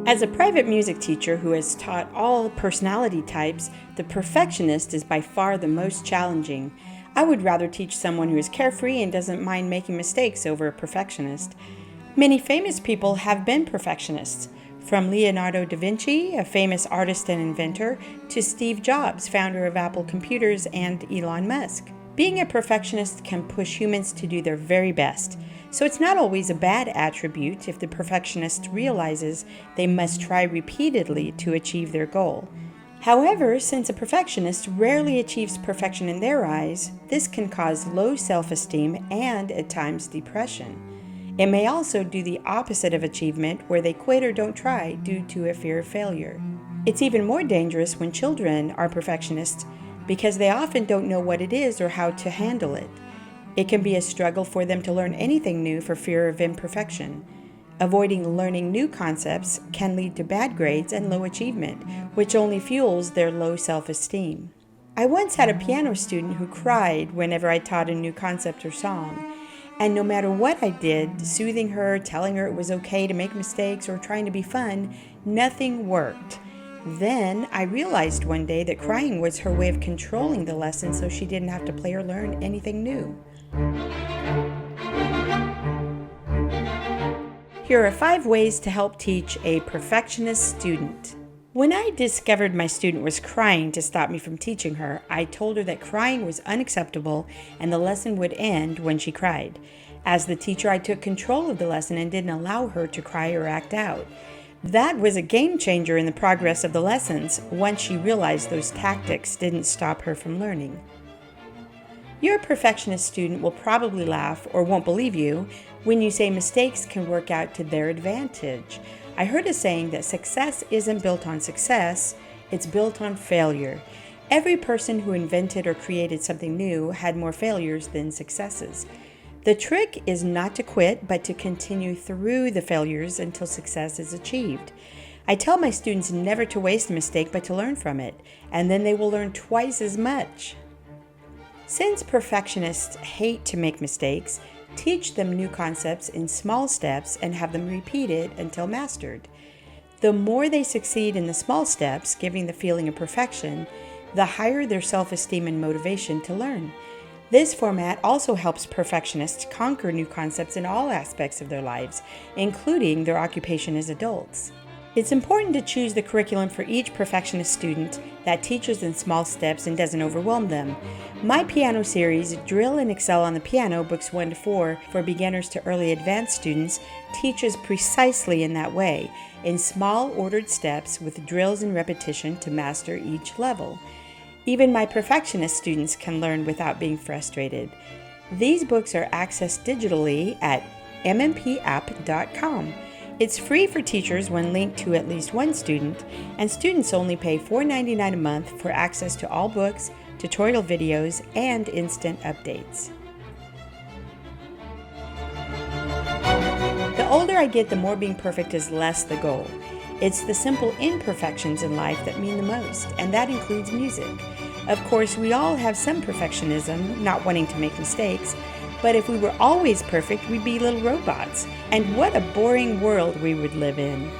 As a private music teacher who has taught all personality types, the perfectionist is by far the most challenging. I would rather teach someone who is carefree and doesn't mind making mistakes over a perfectionist. Many famous people have been perfectionists, from Leonardo da Vinci, a famous artist and inventor, to Steve Jobs, founder of Apple Computers, and Elon Musk. Being a perfectionist can push humans to do their very best. So it's not always a bad attribute if the perfectionist realizes they must try repeatedly to achieve their goal. However, since a perfectionist rarely achieves perfection in their eyes, this can cause low self-esteem and, at times, depression. It may also do the opposite of achievement, where they quit or don't try due to a fear of failure. It's even more dangerous when children are perfectionists because they often don't know what it is or how to handle it. It can be a struggle for them to learn anything new for fear of imperfection. Avoiding learning new concepts can lead to bad grades and low achievement, which only fuels their low self-esteem. I once had a piano student who cried whenever I taught a new concept or song. And no matter what I did, soothing her, telling her it was okay to make mistakes, or trying to be fun, nothing worked. Then I realized one day that crying was her way of controlling the lesson so she didn't have to play or learn anything new. Here are 5 ways to help teach a perfectionist student. When I discovered my student was crying to stop me from teaching her, I told her that crying was unacceptable and the lesson would end when she cried. As the teacher, I took control of the lesson and didn't allow her to cry or act out. That was a game changer in the progress of the lessons once she realized those tactics didn't stop her from learning. Your perfectionist student will probably laugh or won't believe you when you say mistakes can work out to their advantage. I heard a saying that success isn't built on success, it's built on failure. Every person who invented or created something new had more failures than successes. The trick is not to quit, but to continue through the failures until success is achieved. I tell my students never to waste a mistake, but to learn from it, and then they will learn twice as much. Since perfectionists hate to make mistakes, teach them new concepts in small steps and have them repeat it until mastered. The more they succeed in the small steps, giving the feeling of perfection, the higher their self-esteem and motivation to learn. This format also helps perfectionists conquer new concepts in all aspects of their lives, including their occupation as adults. It's important to choose the curriculum for each perfectionist student that teaches in small steps and doesn't overwhelm them. My piano series, Drill and Excel on the Piano, books 1 to 4 for beginners to early advanced students, teaches precisely in that way, in small ordered steps with drills and repetition to master each level. Even my perfectionist students can learn without being frustrated. These books are accessed digitally at mmpapp.com. It's free for teachers when linked to at least one student, and students only pay $4.99 a month for access to all books, tutorial videos, and instant updates. The older I get, the more being perfect is less the goal. It's the simple imperfections in life that mean the most, and that includes music. Of course, we all have some perfectionism, not wanting to make mistakes, but if we were always perfect, we'd be little robots. And what a boring world we would live in.